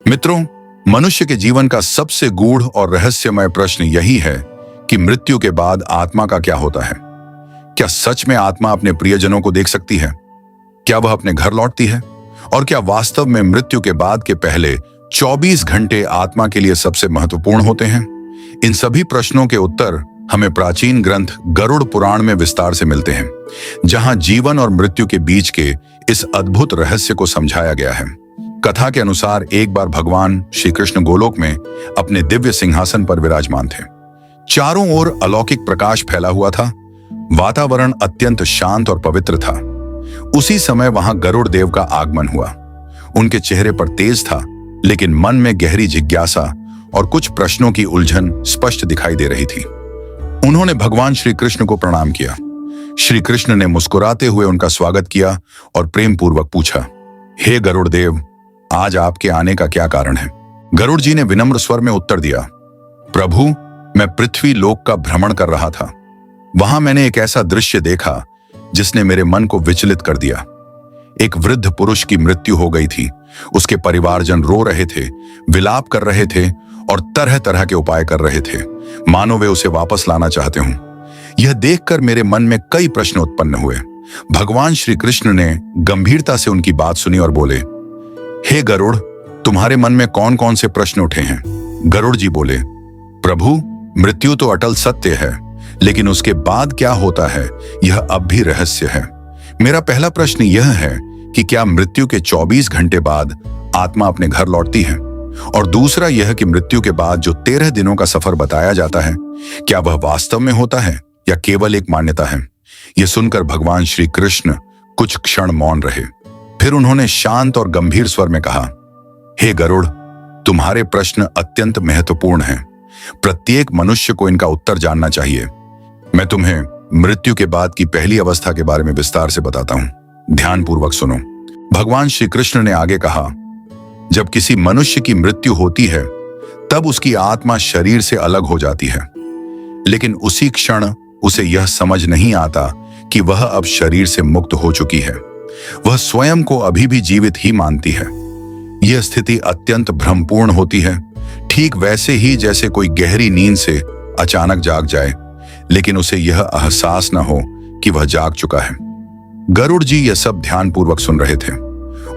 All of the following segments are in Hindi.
मित्रों, मनुष्य के जीवन का सबसे गूढ़ और रहस्यमय प्रश्न यही है कि मृत्यु के बाद आत्मा का क्या होता है। क्या सच में आत्मा अपने प्रियजनों को देख सकती है? क्या वह अपने घर लौटती है? और क्या वास्तव में मृत्यु के बाद के पहले 24 घंटे आत्मा के लिए सबसे महत्वपूर्ण होते हैं? इन सभी प्रश्नों के उत्तर हमें प्राचीन ग्रंथ गरुड़ पुराण में विस्तार से मिलते हैं, जहां जीवन और मृत्यु के बीच के इस अद्भुत रहस्य को समझाया गया है। कथा के अनुसार एक बार भगवान श्री कृष्ण गोलोक में अपने दिव्य सिंहासन पर विराजमान थे। चारों ओर अलौकिक प्रकाश फैला हुआ था। वातावरण अत्यंत शांत और पवित्र था। उसी समय वहां गरुड़ देव का आगमन हुआ। उनके चेहरे पर तेज था, लेकिन मन में गहरी जिज्ञासा और कुछ प्रश्नों की उलझन स्पष्ट दिखाई दे रही थी। उन्होंने भगवान श्री कृष्ण को प्रणाम किया। श्री कृष्ण ने मुस्कुराते हुए उनका स्वागत किया और प्रेम पूर्वक पूछा, हे गरुड़ देव, आज आपके आने का क्या कारण है? गरुड़ जी ने विनम्र स्वर में उत्तर दिया, प्रभु, मैं पृथ्वी लोक का भ्रमण कर रहा था। वहां मैंने एक ऐसा दृश्य देखा जिसने मेरे मन को विचलित कर दिया। एक वृद्ध पुरुष की मृत्यु हो गई थी। उसके परिवारजन रो रहे थे, विलाप कर रहे थे और तरह तरह के उपाय कर रहे थे, मानो वे उसे वापस लाना चाहते हों। यह देखकर मेरे मन में कई प्रश्न उत्पन्न हुए। भगवान श्री कृष्ण ने गंभीरता से उनकी बात सुनी और बोले, हे गरुड़, तुम्हारे मन में कौन कौन से प्रश्न उठे हैं? गरुड़ जी बोले, प्रभु, मृत्यु तो अटल सत्य है, लेकिन उसके बाद क्या होता है यह अब भी रहस्य है। मेरा पहला प्रश्न यह है कि क्या मृत्यु के 24 घंटे बाद आत्मा अपने घर लौटती है? और दूसरा यह कि मृत्यु के बाद जो 13 दिनों का सफर बताया जाता है, क्या वह वास्तव में होता है या केवल एक मान्यता है? यह सुनकर भगवान श्री कृष्ण कुछ क्षण मौन रहे। फिर उन्होंने शांत और गंभीर स्वर में कहा, हे गरुड़, तुम्हारे प्रश्न अत्यंत महत्वपूर्ण हैं। प्रत्येक मनुष्य को इनका उत्तर जानना चाहिए। मैं तुम्हें मृत्यु के बाद की पहली अवस्था के बारे में विस्तार से बताता हूं। ध्यानपूर्वक सुनो। भगवान श्री कृष्ण ने आगे कहा, जब किसी मनुष्य की मृत्यु होती है तब उसकी आत्मा शरीर से अलग हो जाती है, लेकिन उसी क्षण उसे यह समझ नहीं आता कि वह अब शरीर से मुक्त हो चुकी है। वह स्वयं को अभी भी जीवित ही मानती है। यह स्थिति अत्यंत भ्रमपूर्ण होती है, ठीक वैसे ही जैसे कोई गहरी नींद से अचानक जाग जाए, लेकिन उसे यह एहसास न हो कि वह जाग चुका है। गरुड़ जी यह सब ध्यानपूर्वक सुन रहे थे।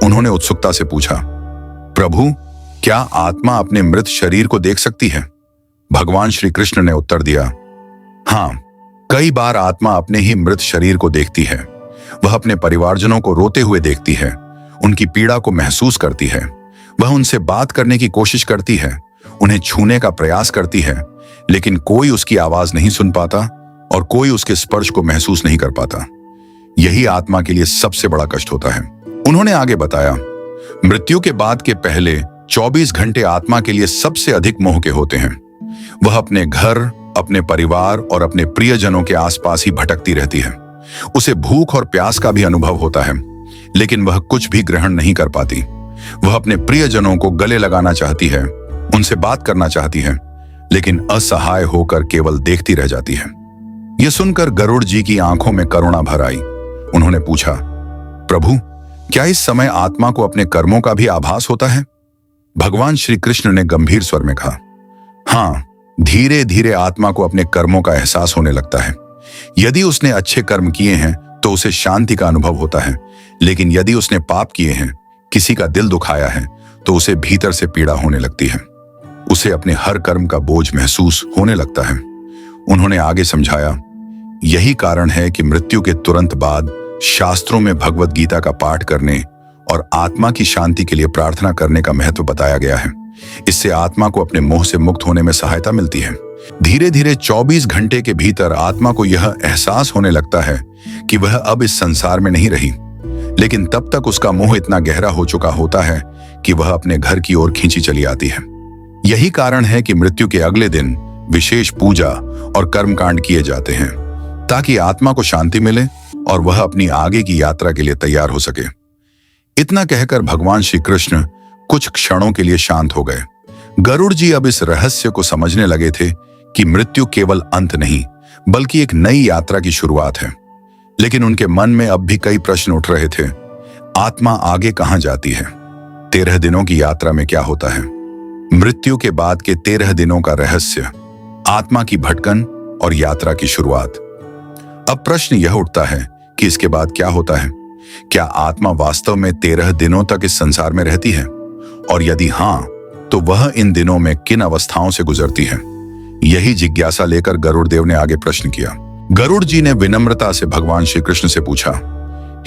उन्होंने उत्सुकता से पूछा, प्रभु, क्या आत्मा अपने मृत शरीर को देख सकती है? भगवान श्री कृष्ण ने उत्तर दिया, हाँ, कई बार आत्मा अपने ही मृत शरीर को देखती है। वह अपने परिवारजनों को रोते हुए देखती है, उनकी पीड़ा को महसूस करती है। वह उनसे बात करने की कोशिश करती है, उन्हें छूने का प्रयास करती है, लेकिन कोई उसकी आवाज नहीं सुन पाता और कोई उसके स्पर्श को महसूस नहीं कर पाता। यही आत्मा के लिए सबसे बड़ा कष्ट होता है। उन्होंने आगे बताया, मृत्यु के बाद के पहले 24 घंटे आत्मा के लिए सबसे अधिक मोह के होते हैं। वह अपने घर, अपने परिवार और अपने प्रियजनों के आसपास ही भटकती रहती है। उसे भूख और प्यास का भी अनुभव होता है, लेकिन वह कुछ भी ग्रहण नहीं कर पाती। वह अपने प्रियजनों को गले लगाना चाहती है, उनसे बात करना चाहती है, लेकिन असहाय होकर केवल देखती रह जाती है। यह सुनकर गरुड़ जी की आंखों में करुणा भर आई। उन्होंने पूछा, प्रभु, क्या इस समय आत्मा को अपने कर्मों का भी आभास होता है? भगवान श्री कृष्ण ने गंभीर स्वर में कहा, हाँ, धीरे धीरे आत्मा को अपने कर्मों का एहसास होने लगता है। यदि उसने अच्छे कर्म किए हैं तो उसे शांति का अनुभव होता है, लेकिन यदि उसने पाप किए हैं, किसी का दिल दुखाया है, तो उसे भीतर से पीड़ा होने लगती है। उसे अपने हर कर्म का बोझ महसूस होने लगता है। उन्होंने आगे समझाया, यही कारण है कि मृत्यु के तुरंत बाद शास्त्रों में भगवत गीता का पाठ करने और आत्मा की शांति के लिए प्रार्थना करने का महत्व बताया गया है। इससे आत्मा को अपने मोह से मुक्त होने में सहायता मिलती है। धीरे धीरे 24 घंटे के भीतर आत्मा को यह एहसास होने लगता है कि वह अब इस संसार में नहीं रही, लेकिन तब तक उसका मोह इतना गहरा हो चुका होता है कि वह अपने घर की ओर खींची चली आती है। यही कारण है कि मृत्यु के अगले दिन विशेष पूजा और कर्मकांड किए जाते हैं, ताकि आत्मा को शांति मिले और वह अपनी आगे की यात्रा के लिए तैयार हो सके। इतना कहकर भगवान श्री कृष्ण कुछ क्षणों के लिए शांत हो गए। गरुड़ जी अब इस रहस्य को समझने लगे थे कि मृत्यु केवल अंत नहीं, बल्कि एक नई यात्रा की शुरुआत है। लेकिन उनके मन में अब भी कई प्रश्न उठ रहे थे। आत्मा आगे कहां जाती है? 13 दिनों की यात्रा में क्या होता है, मृत्यु के बाद के 13 दिनों का रहस्य, आत्मा की भटकन और यात्रा की शुरुआत। अब प्रश्न यह उठता है कि इसके बाद क्या होता है? क्या आत्मा वास्तव में 13 दिनों तक इस संसार में रहती है? और यदि हां, तो वह इन दिनों में किन अवस्थाओं से गुजरती है? यही जिज्ञासा लेकर गरुड़ देव ने आगे प्रश्न किया। गरुड़ जी ने विनम्रता से भगवान श्री कृष्ण से पूछा,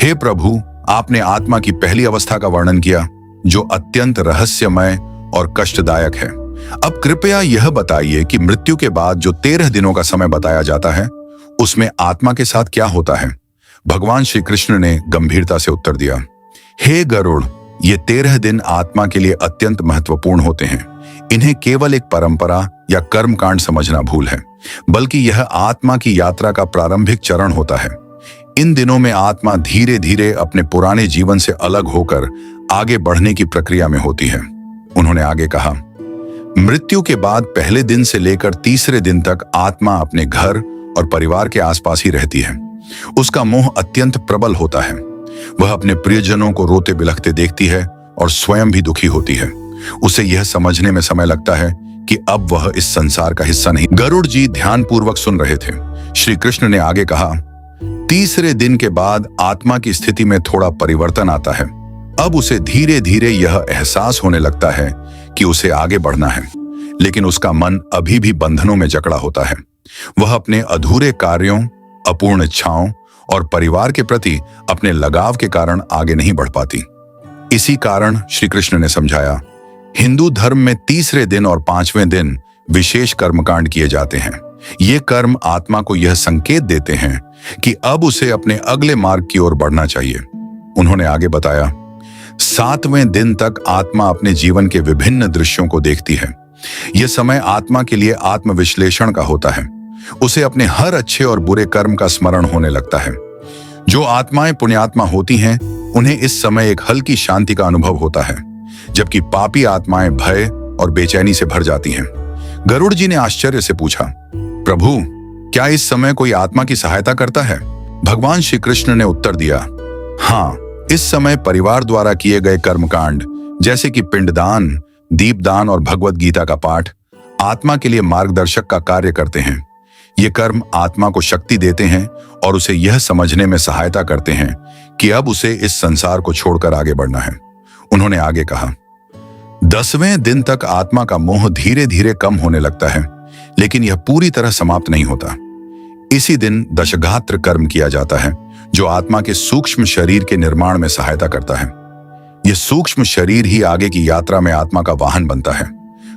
हे प्रभु, आपने आत्मा की पहली अवस्था का वर्णन किया, जो अत्यंत रहस्यमय और कष्टदायक है। अब कृपया यह बताइए कि मृत्यु के बाद जो 13 दिनों का समय बताया जाता है, उसमें आत्मा के साथ क्या होता है? भगवान श्री कृष्ण ने गंभीरता से उत्तर दिया, हे गरुड़, ये 13 दिन आत्मा के लिए अत्यंत महत्वपूर्ण होते हैं। इन्हें केवल एक परंपरा या कर्मकांड समझना भूल है, बल्कि यह आत्मा की यात्रा का प्रारंभिक चरण होता है। इन दिनों में आत्मा धीरे धीरे अपने पुराने जीवन से अलग होकर आगे बढ़ने की प्रक्रिया में होती है। उन्होंने आगे कहा, मृत्यु के बाद पहले दिन से लेकर तीसरे दिन तक आत्मा अपने घर और परिवार के आसपास ही रहती है। उसका मोह अत्यंत प्रबल होता है। वह अपने प्रियजनों को रोते बिलखते देखती है और स्वयं भी दुखी होती है। उसे यह समझने में समय लगता है कि अब वह इस संसार का हिस्सा नहीं। गरुड़ जी ध्यानपूर्वक सुन रहे थे। श्री कृष्ण ने आगे कहा, तीसरे दिन के बाद आत्मा की स्थिति में थोड़ा परिवर्तन आता है। अब उसे धीरे धीरे यह एहसास होने लगता है कि उसे आगे बढ़ना है, लेकिन उसका मन अभी भी बंधनों में जकड़ा होता है। वह अपने अधूरे कार्यों, अपूर्ण इच्छाओं और परिवार के प्रति अपने लगाव के कारण आगे नहीं बढ़ पाती। इसी कारण श्री कृष्ण ने समझाया, हिंदू धर्म में तीसरे दिन और 5वें दिन विशेष कर्मकांड किए जाते हैं। ये कर्म आत्मा को यह संकेत देते हैं कि अब उसे अपने अगले मार्ग की ओर बढ़ना चाहिए। उन्होंने आगे बताया, 7वें दिन तक आत्मा अपने जीवन के विभिन्न दृश्यों को देखती है। यह समय आत्मा के लिए आत्मविश्लेषण का होता है। उसे अपने हर अच्छे और बुरे कर्म का स्मरण होने लगता है। जो आत्माएं पुण्यात्मा होती हैं, उन्हें इस समय एक हल्की शांति का अनुभव होता है, जबकि पापी आत्माएं भय और बेचैनी से भर जाती हैं। गरुड़ जी ने आश्चर्य से पूछा, प्रभु, क्या इस समय कोई आत्मा की सहायता करता है? भगवान श्री कृष्ण ने उत्तर दिया, हाँ, इस समय परिवार द्वारा किए गए कर्मकांड, जैसे कि पिंडदान, दीपदान और भगवत गीता का पाठ, आत्मा के लिए मार्गदर्शक का कार्य करते हैं। ये कर्म आत्मा को शक्ति देते हैं और उसे यह समझने में सहायता करते हैं कि अब उसे इस संसार को छोड़कर आगे बढ़ना है। उन्होंने आगे कहा, 10वें दिन तक आत्मा का मोह धीरे धीरे कम होने लगता है, लेकिन यह पूरी तरह समाप्त नहीं होता। इसी दिन दशगात्र कर्म किया जाता है, जो आत्मा के सूक्ष्म शरीर के निर्माण में सहायता करता है। यह सूक्ष्म शरीर ही आगे की यात्रा में आत्मा का वाहन बनता है।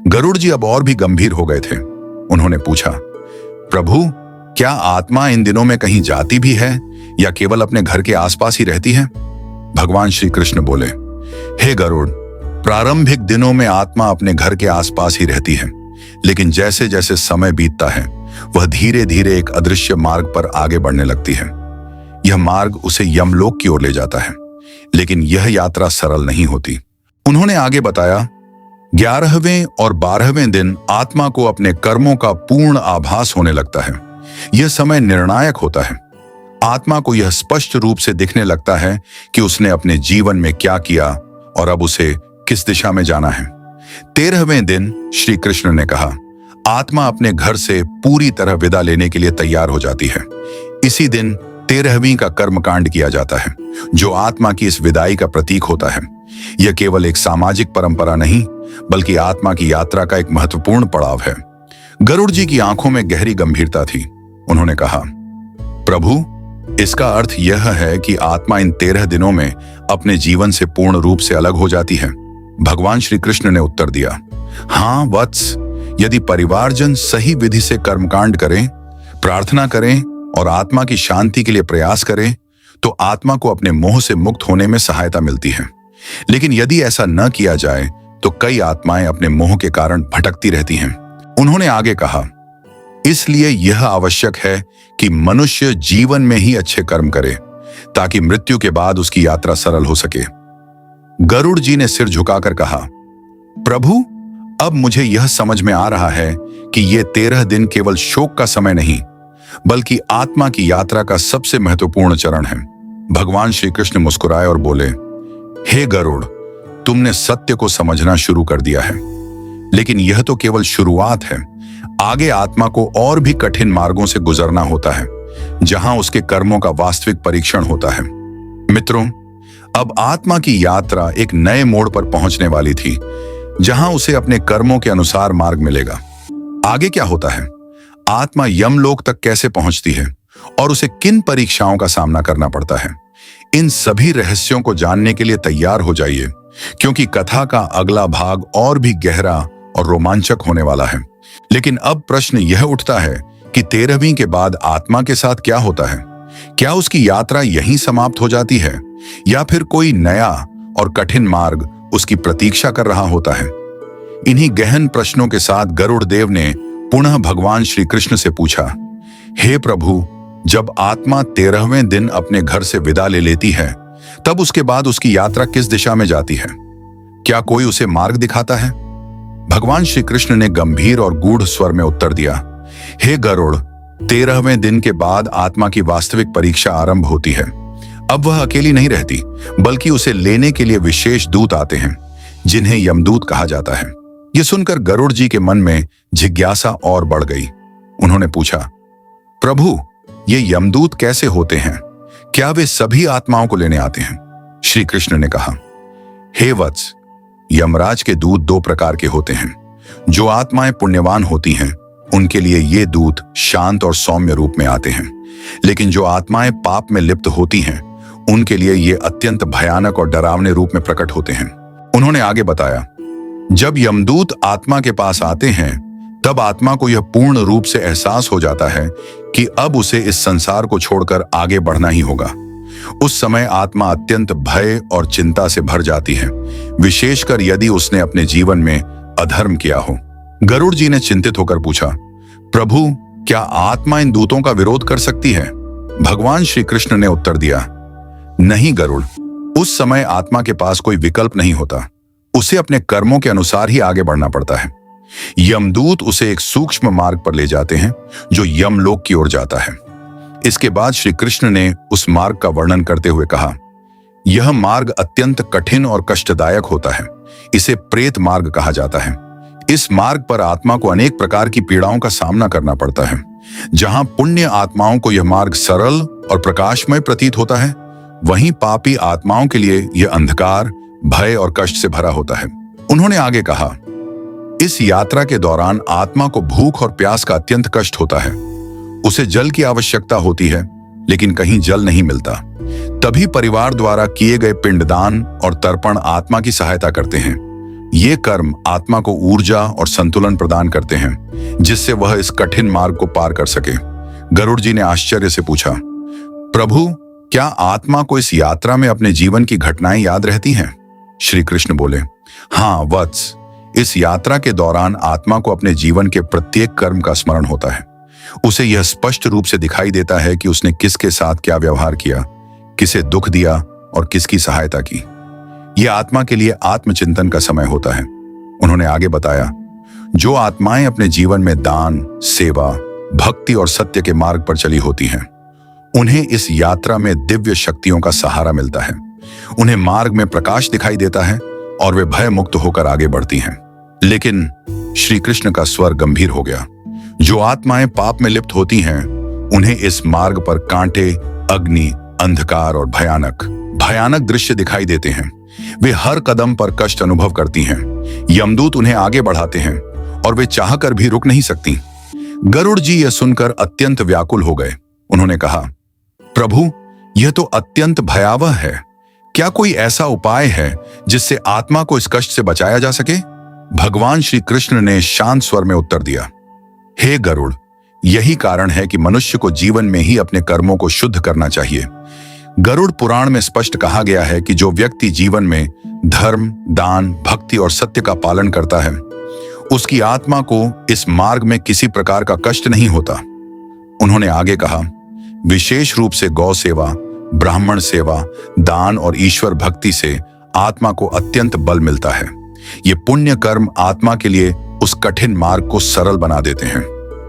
गरुड़ जी अब और भी गंभीर हो गए थे। उन्होंने पूछा, प्रभु, क्या आत्मा इन दिनों में कहीं जाती भी है या केवल अपने घर के आसपास ही रहती है? भगवान श्री कृष्ण बोले, हे गरुड़, प्रारंभिक दिनों में आत्मा अपने घर के आसपास ही रहती है, लेकिन जैसे जैसे समय बीतता है, वह धीरे धीरे एक अदृश्य मार्ग पर आगे बढ़ने लगती है। यह मार्ग उसे यमलोक की ओर ले जाता है, लेकिन यह यात्रा सरल नहीं होती। उन्होंने आगे बताया, 11वें और 12वें दिन आत्मा को अपने कर्मों का पूर्ण आभास होने लगता है। यह समय निर्णायक होता है। आत्मा को यह स्पष्ट रूप से दिखने लगता है कि उसने अपने जीवन में क्या किया और अब उसे किस दिशा में जाना है। 13वें दिन श्री कृष्ण ने कहा, आत्मा अपने घर से पूरी तरह विदा लेने के लिए तैयार हो जाती है। इसी दिन 13वीं का कर्मकांड किया जाता है, जो आत्मा की इस विदाई का प्रतीक होता है। यह केवल एक सामाजिक परंपरा नहीं, बल्कि आत्मा की यात्रा का एक महत्वपूर्ण पड़ाव है। गरुड़ जी की आंखों में गहरी गंभीरता थी। उन्होंने कहा, प्रभु, इसका अर्थ यह है कि आत्मा इन 13 दिनों में अपने जीवन से पूर्ण रूप से अलग हो जाती है। भगवान श्री कृष्ण ने उत्तर दिया, हाँ वत्स, यदि परिवारजन सही विधि से कर्मकांड करें, प्रार्थना करें और आत्मा की शांति के लिए प्रयास करें, तो आत्मा को अपने मोह से मुक्त होने में सहायता मिलती है। लेकिन यदि ऐसा न किया जाए, तो कई आत्माएं अपने मोह के कारण भटकती रहती हैं। उन्होंने आगे कहा, इसलिए यह आवश्यक है कि मनुष्य जीवन में ही अच्छे कर्म करे, ताकि मृत्यु के बाद उसकी यात्रा सरल हो सके। गरुड़ जी ने सिर झुकाकर कहा, प्रभु, अब मुझे यह समझ में आ रहा है कि ये 13 दिन केवल शोक का समय नहीं, बल्कि आत्मा की यात्रा का सबसे महत्वपूर्ण चरण है। भगवान श्री कृष्ण मुस्कुराए और बोले, हे गरुड़, तुमने सत्य को समझना शुरू कर दिया है। लेकिन यह तो केवल शुरुआत है। आगे आत्मा को और भी कठिन मार्गों से गुजरना होता है, जहां उसके कर्मों का वास्तविक परीक्षण होता है। मित्रों, अब आत्मा की यात्रा एक नए मोड़ पर पहुंचने वाली थी, जहां उसे अपने कर्मों के अनुसार मार्ग मिलेगा। आगे क्या होता है, आत्मा यमलोक तक कैसे पहुंचती है और उसे किन परीक्षाओं का सामना करना पड़ता है, इन सभी रहस्यों को जानने के लिए तैयार हो जाइए, क्योंकि कथा का अगला भाग और भी गहरा और रोमांचक होने वाला है। लेकिन अब प्रश्न यह उठता है कि 13वीं के बाद आत्मा के साथ क्या होता है? क्या उसकी यात्रा यहीं समाप्त हो जाती है या फिर कोई नया और कठिन मार्ग उसकी प्रतीक्षा कर रहा होता है? इन्हीं गहन प्रश्नों के साथ गरुड़ देव ने पुनः भगवान श्री कृष्ण से पूछा, हे प्रभु, जब आत्मा 13वें दिन अपने घर से विदा ले लेती है, तब उसके बाद उसकी यात्रा किस दिशा में जाती है? क्या कोई उसे मार्ग दिखाता है? भगवान श्री कृष्ण ने गंभीर और गूढ़ स्वर में उत्तर दिया, हे गरुड़, 13वें दिन के बाद आत्मा की वास्तविक परीक्षा आरंभ होती है। अब वह अकेली नहीं रहती, बल्कि उसे लेने के लिए विशेष दूत आते हैं, जिन्हें यमदूत कहा जाता है। यह सुनकर गरुड़ जी के मन में जिज्ञासा और बढ़ गई। उन्होंने पूछा, प्रभु, ये यमदूत कैसे होते हैं? क्या वे सभी आत्माओं को लेने आते हैं? श्री कृष्ण ने कहा, हे वत्स, यमराज के दूत 2 प्रकार के होते हैं। जो आत्माएं पुण्यवान होती हैं, उनके लिए ये दूत शांत और सौम्य रूप में आते हैं। लेकिन जो आत्माएं पाप में लिप्त होती हैं, उनके लिए ये अत्यंत भयानक और डरावने रूप में प्रकट होते हैं। उन्होंने आगे बताया, जब यमदूत आत्मा के पास आते हैं, तब आत्मा को यह पूर्ण रूप से एहसास हो जाता है कि अब उसे इस संसार को छोड़कर आगे बढ़ना ही होगा। उस समय आत्मा अत्यंत भय और चिंता से भर जाती है, विशेषकर यदि उसने अपने जीवन में अधर्म किया हो। गरुड़ जी ने चिंतित होकर पूछा, प्रभु, क्या आत्मा इन दूतों का विरोध कर सकती है? भगवान श्री कृष्ण ने उत्तर दिया, नहीं गरुड़, उस समय आत्मा के पास कोई विकल्प नहीं होता। उसे अपने कर्मों के अनुसार ही आगे बढ़ना पड़ता है। यमदूत उसे एक सूक्ष्म मार्ग पर ले जाते हैं, जो यमलोक की ओर जाता है। इसके बाद श्री कृष्ण ने उस मार्ग का वर्णन करते हुए कहा, यह मार्ग अत्यंत कठिन और कष्टदायक होता है। इसे प्रेत मार्ग कहा जाता है। इस मार्ग पर आत्मा को अनेक प्रकार की पीड़ाओं का सामना करना पड़ता है। जहां पुण्य आत्माओं को यह मार्ग सरल और प्रकाशमय प्रतीत होता है, वहीं पापी आत्माओं के लिए यह अंधकार, भय और कष्ट से भरा होता है। उन्होंने आगे कहा, इस यात्रा के दौरान आत्मा को भूख और प्यास का अत्यंत कष्ट होता है। उसे जल की आवश्यकता होती है, लेकिन कहीं जल नहीं मिलता। तभी परिवार द्वारा किए गए पिंडदान और तर्पण आत्मा की सहायता करते हैं। ये कर्म आत्मा को ऊर्जा और संतुलन प्रदान करते हैं, जिससे वह इस कठिन मार्ग को पार कर सके। गरुड़ जी ने आश्चर्य से पूछा, प्रभु, क्या आत्मा को इस यात्रा में अपने जीवन की घटनाएं याद रहती हैं? श्री कृष्ण बोले, हाँ वत्स, इस यात्रा के दौरान आत्मा को अपने जीवन के प्रत्येक कर्म का स्मरण होता है। उसे यह स्पष्ट रूप से दिखाई देता है कि उसने किसके साथ क्या व्यवहार किया, किसे दुख दिया और किसकी सहायता की। यह आत्मा के लिए आत्मचिंतन का समय होता है। उन्होंने आगे बताया, जो आत्माएं अपने जीवन में दान, सेवा, भक्ति और सत्य के मार्ग पर चली होती हैं, उन्हें इस यात्रा में दिव्य शक्तियों का सहारा मिलता है। उन्हें मार्ग में प्रकाश दिखाई देता है और वे भय मुक्त होकर आगे बढ़ती हैं। लेकिन श्री कृष्ण का स्वर गंभीर हो गया। जो आत्माएं पाप में लिप्त होती हैं, उन्हें इस मार्ग पर कांटे, अग्नि, अंधकार और भयानक दृश्य दिखाई देते हैं। वे हर कदम पर कष्ट अनुभव करती हैं। यमदूत उन्हें आगे बढ़ाते हैं और वे चाहकर भी रुक नहीं सकती। गरुड़ जी यह सुनकर अत्यंत व्याकुल हो गए। उन्होंने कहा, प्रभु, यह तो अत्यंत भयावह है। क्या कोई ऐसा उपाय है जिससे आत्मा को इस कष्ट से बचाया जा सके? भगवान श्री कृष्ण ने शांत स्वर में उत्तर दिया, हे गरुड़, यही कारण है कि मनुष्य को जीवन में ही अपने कर्मों को शुद्ध करना चाहिए। गरुड़ पुराण में स्पष्ट कहा गया है कि जो व्यक्ति जीवन में धर्म, दान, भक्ति और सत्य का पालन करता है, उसकी आत्मा को इस मार्ग में किसी प्रकार का कष्ट नहीं होता। उन्होंने आगे कहा, विशेष रूप से गौ सेवा, ब्राह्मण सेवा, दान और ईश्वर भक्ति से आत्मा को अत्यंत बल मिलता है। ये पुण्य कर्म आत्मा के लिए उस कठिन मार्ग को सरल बना देते हैं।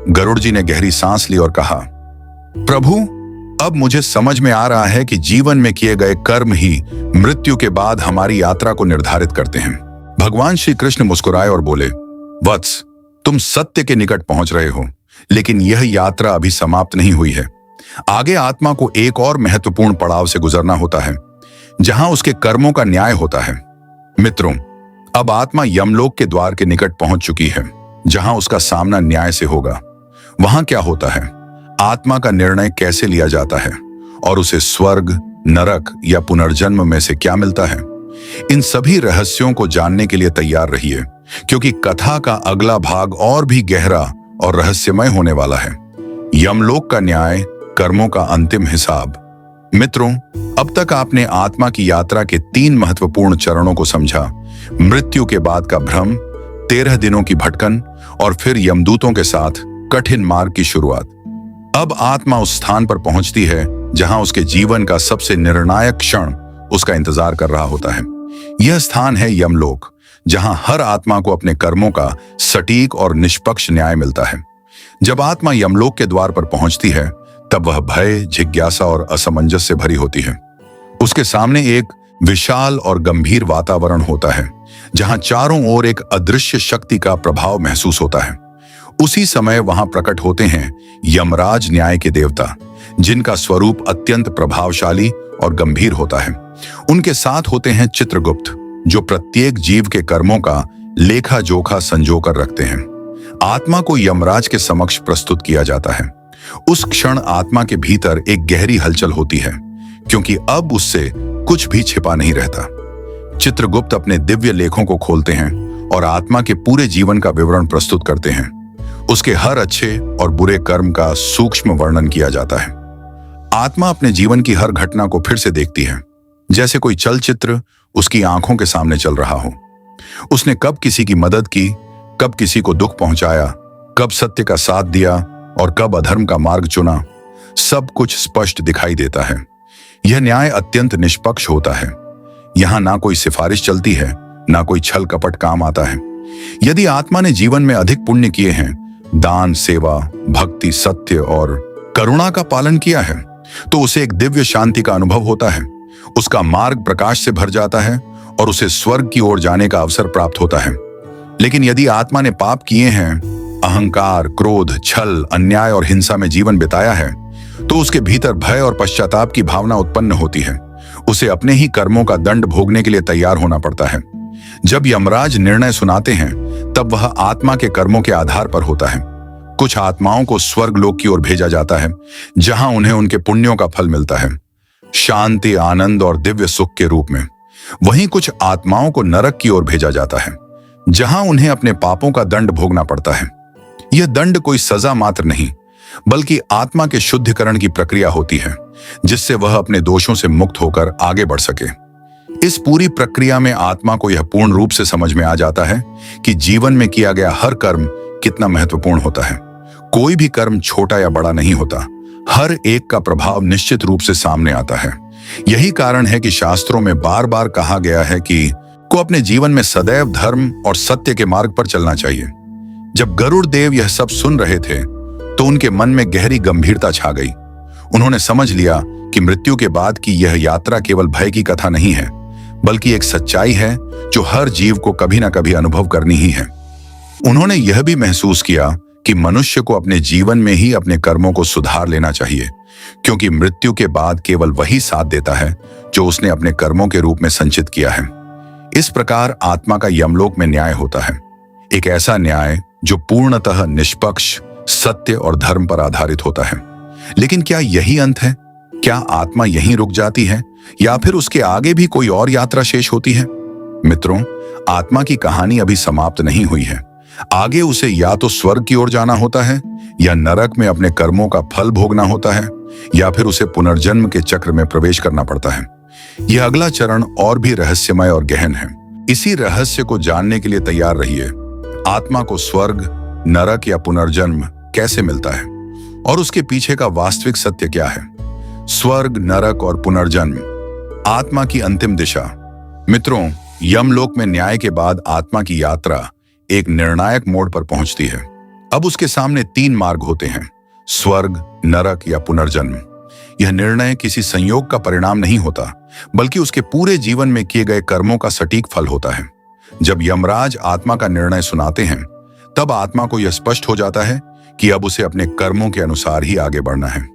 गरुड़ जी ने गहरी सांस ली और कहा, प्रभु, अब मुझे समझ में आ रहा है कि जीवन में किए गए कर्म ही मृत्यु के बाद हमारी यात्रा को निर्धारित करते हैं। भगवान श्री कृष्ण मुस्कुराए और बोले, वत्स, तुम सत्य के निकट पहुंच रहे हो, लेकिन यह यात्रा अभी समाप्त नहीं हुई है। आगे आत्मा को एक और महत्वपूर्ण पड़ाव से गुजरना होता है, जहां उसके कर्मों का न्याय होता है। मित्रों, अब आत्मा यमलोक के द्वार के निकट पहुंच चुकी है, जहां उसका सामना न्याय से होगा। वहां क्या होता है, आत्मा का निर्णय कैसे लिया जाता है और उसे स्वर्ग, नरक या पुनर्जन्म में से क्या मिलता है, इन सभी रहस्यों को जानने के लिए तैयार रहिए, क्योंकि कथा का अगला भाग और भी गहरा और रहस्यमय होने वाला है। यमलोक का न्याय, कर्मों का अंतिम हिसाब। मित्रों, अब तक आपने आत्मा की यात्रा के 3 महत्वपूर्ण चरणों को समझा। मृत्यु के बाद का भ्रम, 13 दिनों की भटकन और फिर यमदूतों के साथ कठिन मार्ग की शुरुआत। अब आत्मा उस स्थान पर पहुंचती है जहां उसके जीवन का सबसे निर्णायक क्षण उसका इंतजार कर रहा होता है। यह स्थान है यमलोक, जहां हर आत्मा को अपने कर्मों का सटीक और निष्पक्ष न्याय मिलता है। जब आत्मा यमलोक के द्वार पर पहुंचती है, तब वह भय, जिज्ञासा और असमंजस से भरी होती है। उसके सामने एक विशाल और गंभीर वातावरण होता है, जहां चारों ओर एक अदृश्य शक्ति का प्रभाव महसूस होता है। उसी समय वहां प्रकट होते हैं यमराज, न्याय के देवता, जिनका स्वरूप अत्यंत प्रभावशाली और गंभीर होता है। उनके साथ होते हैं चित्रगुप्त, जो प्रत्येक जीव के कर्मों का लेखा जोखा संजोकर रखते हैं। आत्मा को यमराज के समक्ष प्रस्तुत किया जाता है। उस क्षण आत्मा के भीतर एक गहरी हलचल होती है, क्योंकि अब उससे कुछ भी छिपा नहीं रहता। चित्रगुप्त अपने दिव्य लेखों को खोलते हैं और आत्मा के पूरे जीवन का विवरण प्रस्तुत करते हैं। उसके हर अच्छे और बुरे कर्म का सूक्ष्म वर्णन किया जाता है। आत्मा अपने जीवन की हर घटना को फिर से देखती है, जैसे कोई चलचित्र उसकी आंखों के सामने चल रहा हो। उसने कब किसी की मदद की, कब किसी को दुख पहुंचाया, कब सत्य का साथ दिया और कब अधर्म का मार्ग चुना, सब कुछ स्पष्ट दिखाई देता है। यह न्याय अत्यंत निष्पक्ष होता है। यहां ना कोई सिफारिश चलती है, ना कोई छल कपट काम आता है। यदि आत्मा ने जीवन में अधिक पुण्य किए हैं, दान, सेवा, भक्ति, सत्य और करुणा का पालन किया है, तो उसे एक दिव्य शांति का अनुभव होता है। उसका मार्ग प्रकाश से भर जाता है और उसे स्वर्ग की ओर जाने का अवसर प्राप्त होता है। लेकिन यदि आत्मा ने पाप किए हैं, अहंकार, क्रोध, छल, अन्याय और हिंसा में जीवन बिताया है, तो उसके भीतर भय और पश्चाताप की भावना उत्पन्न होती है। उसे अपने ही कर्मों का दंड भोगने के लिए तैयार होना पड़ता है। जब यमराज निर्णय सुनाते हैं, तब वह आत्मा के कर्मों के आधार पर होता है। कुछ आत्माओं को स्वर्ग लोक की ओर भेजा जाता है, जहां उन्हें उनके पुण्यों का फल मिलता है, शांति, आनंद और दिव्य सुख के रूप में। वहीं कुछ आत्माओं को नरक की ओर भेजा जाता है, जहां उन्हें अपने पापों का दंड भोगना पड़ता है। यह दंड कोई सजा मात्र नहीं, बल्कि आत्मा के शुद्धिकरण की प्रक्रिया होती है, जिससे वह अपने दोषों से मुक्त होकर आगे बढ़ सके। इस पूरी प्रक्रिया में आत्मा को यह पूर्ण रूप से समझ में आ जाता है कि जीवन में किया गया हर कर्म कितना महत्वपूर्ण होता है। कोई भी कर्म छोटा या बड़ा नहीं होता, हर एक का प्रभाव निश्चित रूप से सामने आता है। यही कारण है कि शास्त्रों में बार बार कहा गया है कि को अपने जीवन में सदैव धर्म और सत्य के मार्ग पर चलना चाहिए। जब गरुड़ देव यह सब सुन रहे थे, तो उनके मन में गहरी गंभीरता छा गई। उन्होंने समझ लिया कि मृत्यु के बाद की यह यात्रा केवल भय की कथा नहीं है, बल्कि एक सच्चाई है जो हर जीव को कभी ना कभी अनुभव करनी ही है। उन्होंने यह भी महसूस किया कि मनुष्य को अपने जीवन में ही अपने कर्मों को सुधार लेना चाहिए, क्योंकि मृत्यु के बाद केवल वही साथ देता है जो उसने अपने कर्मों के रूप में संचित किया है। इस प्रकार आत्मा का यमलोक में न्याय होता है, एक ऐसा न्याय जो पूर्णतः निष्पक्ष, सत्य और धर्म पर आधारित होता है। लेकिन क्या यही अंत है? क्या आत्मा यहीं रुक जाती है, या फिर उसके आगे भी कोई और यात्रा शेष होती है? मित्रों, आत्मा की कहानी अभी समाप्त नहीं हुई है। आगे उसे या तो स्वर्ग की ओर जाना होता है, या नरक में अपने कर्मों का फल भोगना होता है, या फिर उसे पुनर्जन्म के चक्र में प्रवेश करना पड़ता है। यह अगला चरण और भी रहस्यमय और गहन है। इसी रहस्य को जानने के लिए तैयार रहिए। आत्मा को स्वर्ग, नरक या पुनर्जन्म कैसे मिलता है, और उसके पीछे का वास्तविक सत्य क्या है? स्वर्ग, नरक और पुनर्जन्म, आत्मा की अंतिम दिशा। मित्रों, यमलोक में न्याय के बाद आत्मा की यात्रा एक निर्णायक मोड़ पर पहुंचती है। अब उसके सामने 3 मार्ग होते हैं, स्वर्ग, नरक या पुनर्जन्म। यह निर्णय किसी संयोग का परिणाम नहीं होता, बल्कि उसके पूरे जीवन में किए गए कर्मों का सटीक फल होता है। जब यमराज आत्मा का निर्णय सुनाते हैं, तब आत्मा को यह स्पष्ट हो जाता है कि अब उसे अपने कर्मों के अनुसार ही आगे बढ़ना है।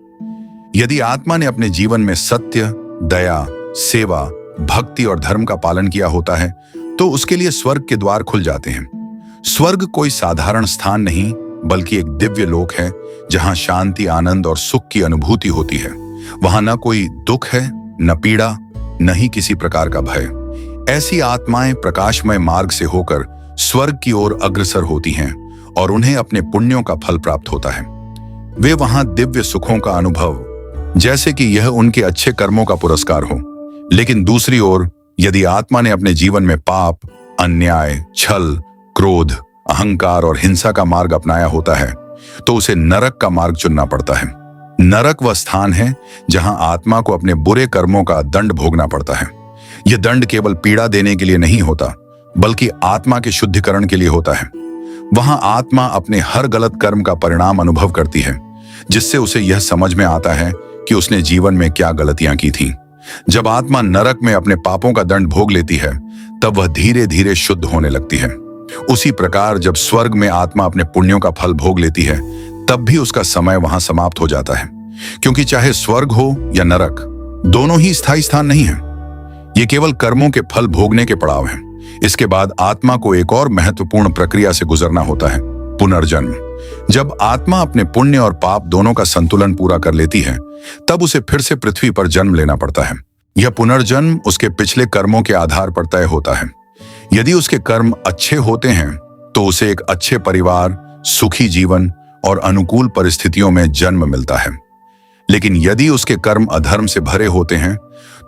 यदि आत्मा ने अपने जीवन में सत्य, दया, सेवा, भक्ति और धर्म का पालन किया होता है, तो उसके लिए स्वर्ग के द्वार खुल जाते हैं। स्वर्ग कोई साधारण स्थान नहीं, बल्कि एक दिव्य लोक है जहां शांति, आनंद और सुख की अनुभूति होती है। वहां न कोई दुख है, न पीड़ा, न ही किसी प्रकार का भय। ऐसी आत्माएं प्रकाशमय मार्ग से होकर स्वर्ग की ओर अग्रसर होती हैं और उन्हें अपने पुण्यों का फल प्राप्त होता है। वे वहां दिव्य सुखों का अनुभव, जैसे कि यह उनके अच्छे कर्मों का पुरस्कार हो। लेकिन दूसरी ओर, यदि आत्मा ने अपने जीवन में पाप, अन्याय, छल, क्रोध, अहंकार और हिंसा का मार्ग अपनाया होता है, तो उसे नरक का मार्ग चुनना पड़ता है। नरक वह स्थान है जहां आत्मा को अपने बुरे कर्मों का दंड भोगना पड़ता है। यह दंड केवल पीड़ा देने के लिए नहीं होता, बल्कि आत्मा के शुद्धिकरण के लिए होता है। वहां आत्मा अपने हर गलत कर्म का परिणाम अनुभव करती है, जिससे उसे यह समझ में आता है कि उसने जीवन में क्या गलतियां की थीं। जब आत्मा नरक में अपने पापों का दंड भोग लेती है, तब वह धीरे धीरे शुद्ध होने लगती है। उसी प्रकार जब स्वर्ग में आत्मा अपने पुण्यों का फल भोग लेती है, तब भी उसका समय वहां समाप्त हो जाता है, क्योंकि चाहे स्वर्ग हो या नरक, दोनों ही स्थायी स्थान नहीं है। ये केवल कर्मों के फल भोगने के पड़ाव हैं। इसके बाद आत्मा को एक और महत्वपूर्ण प्रक्रिया से गुजरना होता है, पुनर्जन्म। जब आत्मा अपने पुण्य और पाप दोनों का संतुलन पूरा कर लेती है, तब उसे फिर से पृथ्वी पर जन्म लेना पड़ता है। यह पुनर्जन्म उसके पिछले कर्मों के आधार पर तय होता है। यदि उसके कर्म अच्छे होते हैं, तो उसे एक अच्छे परिवार, सुखी जीवन और अनुकूल परिस्थितियों में जन्म मिलता है। लेकिन यदि उसके कर्म अधर्म से भरे होते हैं,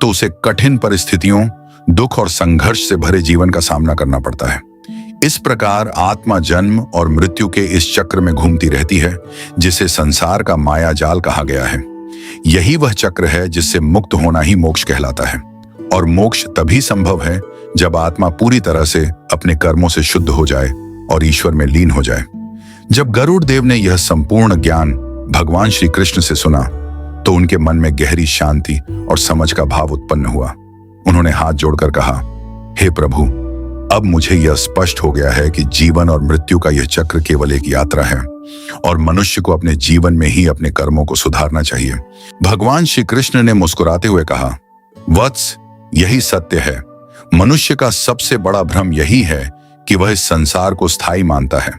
तो उसे कठिन परिस्थितियों, दुख और संघर्ष से भरे जीवन का सामना करना पड़ता है। इस प्रकार आत्मा जन्म और मृत्यु के इस चक्र में घूमती रहती है, जिसे संसार का माया जाल कहा गया है। यही वह चक्र है जिससे मुक्त होना ही मोक्ष कहलाता है। और मोक्ष तभी संभव है जब आत्मा पूरी तरह से अपने कर्मों से शुद्ध हो जाए और ईश्वर में लीन हो जाए। जब गरुड़ देव ने यह संपूर्ण ज्ञान भगवान श्री कृष्ण से सुना, तो उनके मन में गहरी शांति और समझ का भाव उत्पन्न हुआ। उन्होंने हाथ जोड़कर कहा, हे प्रभु, अब मुझे यह स्पष्ट हो गया है कि जीवन और मृत्यु का यह चक्र केवल एक यात्रा है और मनुष्य को अपने जीवन में ही अपने कर्मों को सुधारना चाहिए। भगवान श्री कृष्ण ने मुस्कुराते हुए कहा, वत्स, यही सत्य है। मनुष्य का सबसे बड़ा भ्रम यही है कि वह इस संसार को स्थायी मानता है।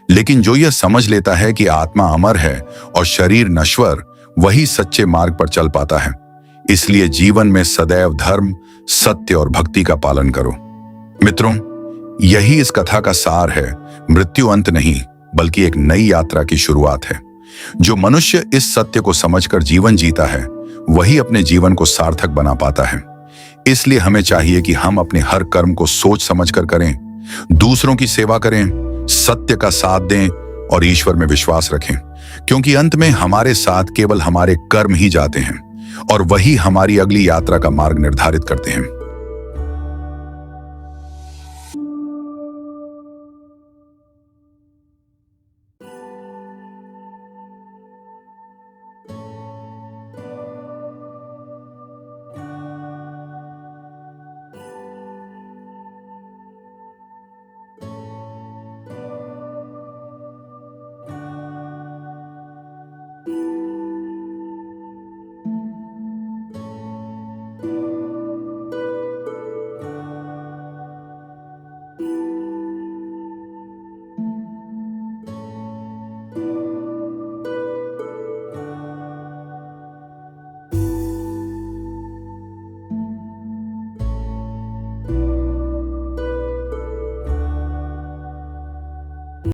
लेकिन जो यह समझ लेता है कि आत्मा अमर है और शरीर नश्वर, वही सच्चे मार्ग पर चल पाता है। इसलिए जीवन में सदैव धर्म, सत्य और भक्ति का पालन करो। मित्रों, यही इस कथा का सार है। मृत्यु अंत नहीं, बल्कि एक नई यात्रा की शुरुआत है। जो मनुष्य इस सत्य को समझकर जीवन जीता है, वही अपने जीवन को सार्थक बना पाता है। इसलिए हमें चाहिए कि हम अपने हर कर्म को सोच समझकर करें, दूसरों की सेवा करें, सत्य का साथ दें और ईश्वर में विश्वास रखें, क्योंकि अंत में हमारे साथ केवल हमारे कर्म ही जाते हैं और वही हमारी अगली यात्रा का मार्ग निर्धारित करते हैं।